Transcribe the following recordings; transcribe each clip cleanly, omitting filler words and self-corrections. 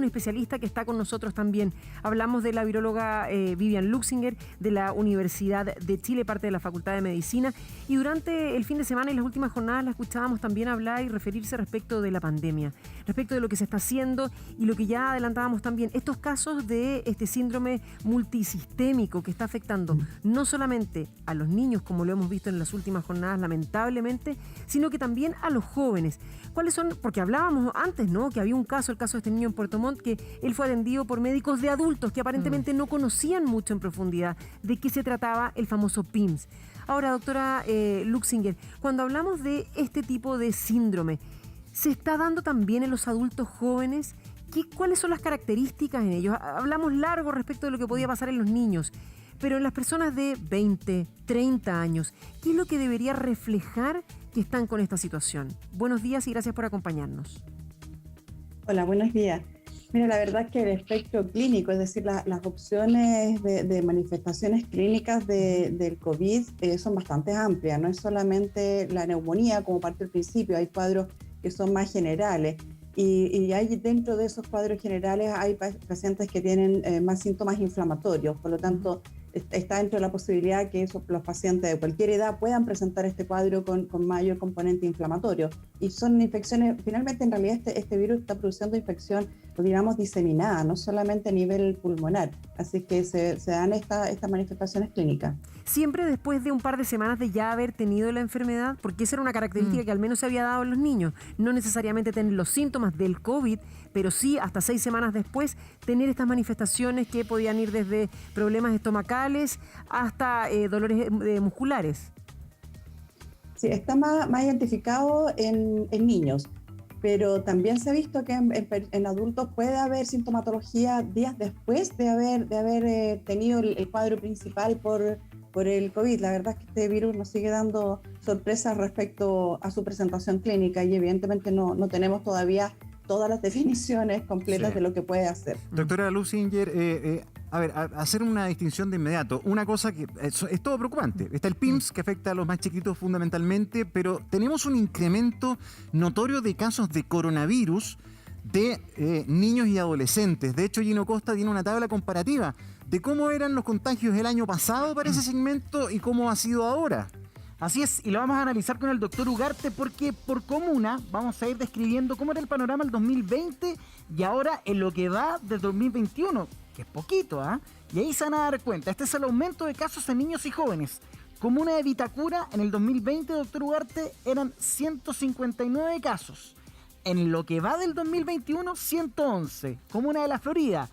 un especialista que está con nosotros también. Hablamos de la viróloga Vivian Luxinger de la Universidad de Chile, parte de la Facultad de Medicina, y durante el fin de semana y las últimas jornadas la escuchábamos también hablar y referirse respecto de la pandemia, respecto de lo que se está haciendo y lo que ya adelantábamos también, estos casos de este síndrome multisistémico que está afectando no solamente a los niños, como lo hemos visto en las últimas jornadas, lamentablemente, sino que también a los jóvenes. ¿Cuáles son? Porque hablábamos antes, ¿no?, que había un caso, el caso de este niño en Puerto Montt, que él fue atendido por médicos de adultos que aparentemente no conocían mucho en profundidad de qué se trataba el famoso PIMS. Ahora, doctora Luxinger, cuando hablamos de este tipo de síndrome, ¿se está dando también en los adultos jóvenes? ¿Cuáles son las características en ellos? Hablamos largo respecto de lo que podía pasar en los niños, pero en las personas de 20, 30 años, ¿qué es lo que debería reflejar que están con esta situación? Buenos días y gracias por acompañarnos. Hola, buenos días. Mira, la verdad es que el espectro clínico, es decir, las opciones de manifestaciones clínicas del COVID son bastante amplias. No es solamente la neumonía como parte del principio, hay cuadros que son más generales. Y hay dentro de esos cuadros generales hay pacientes que tienen más síntomas inflamatorios, por lo tanto está dentro de la posibilidad que los pacientes de cualquier edad puedan presentar este cuadro con mayor componente inflamatorio. Y son infecciones, finalmente en realidad este virus está produciendo infección, digamos, diseminada, no solamente a nivel pulmonar, así que se dan estas manifestaciones clínicas. Siempre después de un par de semanas de ya haber tenido la enfermedad, porque esa era una característica que al menos se había dado en los niños, no necesariamente tener los síntomas del COVID, pero sí hasta 6 semanas después tener estas manifestaciones que podían ir desde problemas estomacales hasta dolores musculares. Sí, está más identificado en niños, pero también se ha visto que en adultos puede haber sintomatología días después de haber tenido el cuadro principal por el COVID. La verdad es que este virus nos sigue dando sorpresas respecto a su presentación clínica y evidentemente no tenemos todavía todas las definiciones completas de lo que puede hacer. Doctora Luxinger, hacer una distinción de inmediato. Una cosa que es todo preocupante. Está el PIMS, que afecta a los más chiquitos fundamentalmente, pero tenemos un incremento notorio de casos de coronavirus de niños y adolescentes. De hecho, Gino Costa tiene una tabla comparativa de cómo eran los contagios el año pasado para ese segmento y cómo ha sido ahora. Así es, y lo vamos a analizar con el doctor Ugarte porque por comuna vamos a ir describiendo cómo era el panorama el 2020 y ahora en lo que va del 2021, que es poquito, ¿ah? Y ahí se van a dar cuenta, este es el aumento de casos en niños y jóvenes. Comuna de Vitacura, en el 2020, doctor Ugarte, eran 159 casos. En lo que va del 2021, 111. Comuna de la Florida,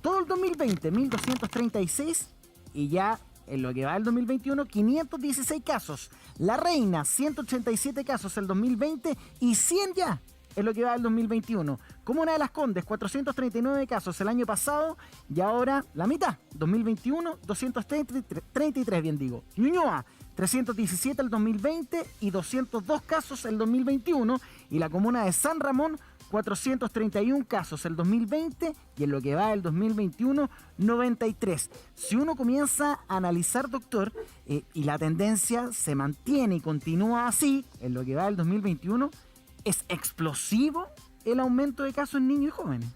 todo el 2020, 1.236 y ya en lo que va del 2021, 516 casos. La Reina, 187 casos el 2020 y 100 ya en lo que va del 2021. Comuna de Las Condes, 439 casos el año pasado y ahora la mitad. 2021, 233, bien digo. Ñuñoa, 317 el 2020 y 202 casos el 2021. Y la comuna de San Ramón, 431 casos el 2020 y en lo que va del 2021, 93. Si uno comienza a analizar, doctor, y la tendencia se mantiene y continúa así, en lo que va del 2021, es explosivo el aumento de casos en niños y jóvenes.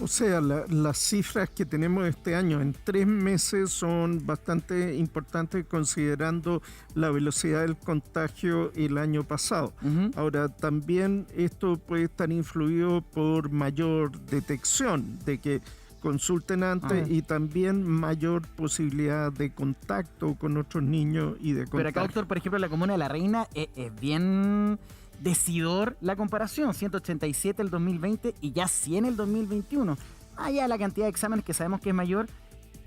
O sea, las cifras que tenemos este año en 3 meses son bastante importantes considerando la velocidad del contagio el año pasado. Ahora, también esto puede estar influido por mayor detección, de que consulten antes y también mayor posibilidad de contacto con otros niños y de contagio. Pero acá, doctor, por ejemplo, la comuna de La Reina es bien decidor la comparación, 187 el 2020 y ya 100 el 2021. Allá la cantidad de exámenes que sabemos que es mayor,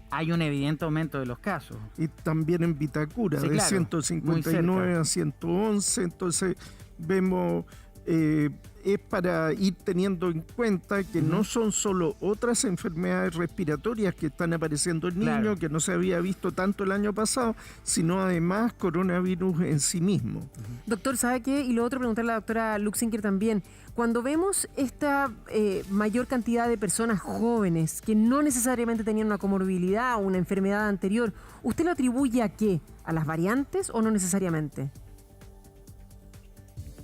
hay un evidente aumento de los casos. Y también en Vitacura, sí, de claro, 159 a 111, entonces vemos... es para ir teniendo en cuenta que no son solo otras enfermedades respiratorias que están apareciendo en niños, que no se había visto tanto el año pasado, sino además coronavirus en sí mismo. Doctor, ¿sabe qué? Y lo otro, preguntarle a la doctora Luxinger también. Cuando vemos esta mayor cantidad de personas jóvenes que no necesariamente tenían una comorbilidad o una enfermedad anterior, ¿usted lo atribuye a qué? ¿A las variantes o no necesariamente?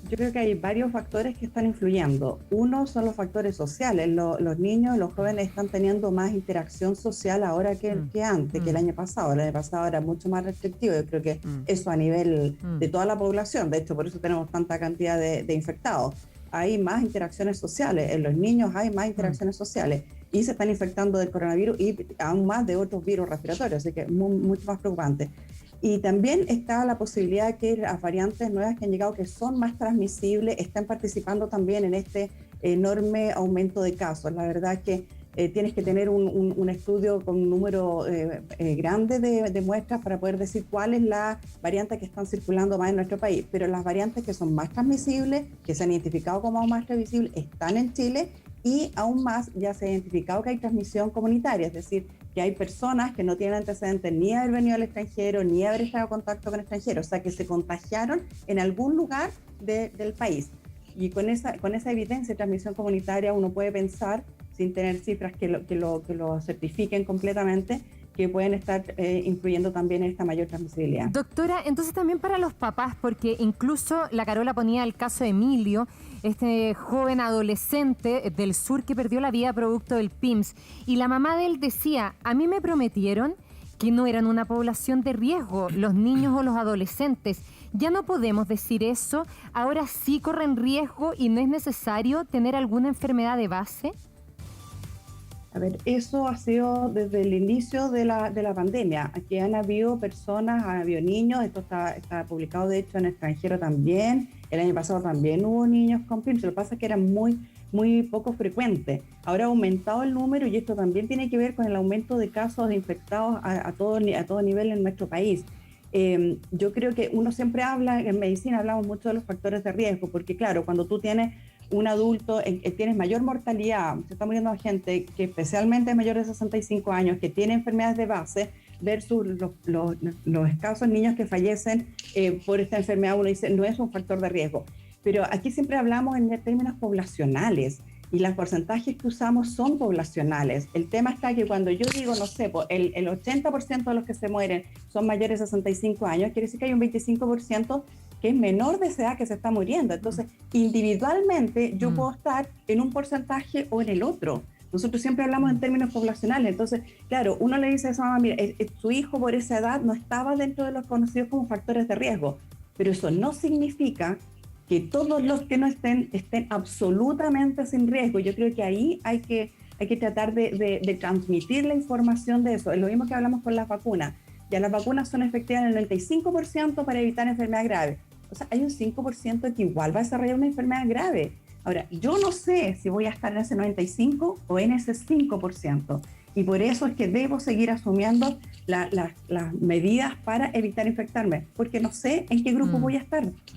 Yo creo que hay varios factores que están influyendo. Uno son los factores sociales. Los niños, los jóvenes están teniendo más interacción social ahora que antes, que el año pasado. El año pasado era mucho más restrictivo. Yo creo que eso a nivel de toda la población. De hecho, por eso tenemos tanta cantidad de infectados. Hay más interacciones sociales. En los niños hay más interacciones sociales y se están infectando del coronavirus y aún más de otros virus respiratorios. Así que es mucho más preocupante. Y también está la posibilidad de que las variantes nuevas que han llegado, que son más transmisibles, estén participando también en este enorme aumento de casos. La verdad es que tienes que tener un estudio con un número grande de muestras para poder decir cuál es la variante que están circulando más en nuestro país. Pero las variantes que son más transmisibles, que se han identificado como más transmisibles, están en Chile y aún más ya se ha identificado que hay transmisión comunitaria, es decir, que hay personas que no tienen antecedentes ni haber venido al extranjero, ni haber estado en contacto con extranjeros, o sea, que se contagiaron en algún lugar del país. Y con esa evidencia de transmisión comunitaria uno puede pensar, sin tener cifras que lo certifiquen completamente, que pueden estar influyendo también en esta mayor transmisibilidad. Doctora, entonces también para los papás, porque incluso la Carola ponía el caso de Emilio, este joven adolescente del sur que perdió la vida producto del PIMS, y la mamá de él decía, a mí me prometieron que no eran una población de riesgo, los niños o los adolescentes. Ya no podemos decir eso, ahora sí corren riesgo y no es necesario tener alguna enfermedad de base. A ver, eso ha sido desde el inicio de la pandemia. Aquí han habido personas, han habido niños, esto está publicado de hecho en el extranjero también. El año pasado también hubo niños con PIMS, lo que pasa es que eran muy poco frecuentes. Ahora ha aumentado el número y esto también tiene que ver con el aumento de casos de infectados a todo nivel en nuestro país. Yo creo que uno siempre habla, en medicina hablamos mucho de los factores de riesgo, porque claro, cuando tú tienes un adulto, tienes mayor mortalidad, se está muriendo gente que especialmente es mayor de 65 años, que tiene enfermedades de base, versus los escasos niños que fallecen por esta enfermedad, uno dice, no es un factor de riesgo. Pero aquí siempre hablamos en términos poblacionales y los porcentajes que usamos son poblacionales. El tema está que cuando yo digo, no sé, el 80% de los que se mueren son mayores de 65 años, quiere decir que hay un 25% que es menor de esa edad que se está muriendo. Entonces, individualmente yo puedo estar en un porcentaje o en el otro. Nosotros siempre hablamos en términos poblacionales. Entonces, claro, uno le dice a esa mamá, mira, su hijo por esa edad no estaba dentro de los conocidos como factores de riesgo, pero eso no significa que todos los que no estén absolutamente sin riesgo. Yo creo que ahí hay que tratar de transmitir la información de eso. Es lo mismo que hablamos con las vacunas. Ya las vacunas son efectivas en el 95% para evitar enfermedades graves. O sea, hay un 5% que igual va a desarrollar una enfermedad grave. Ahora, yo no sé si voy a estar en ese 95% o en ese 5%. Y por eso es que debo seguir asumiendo las medidas para evitar infectarme, porque no sé en qué grupo voy a estar.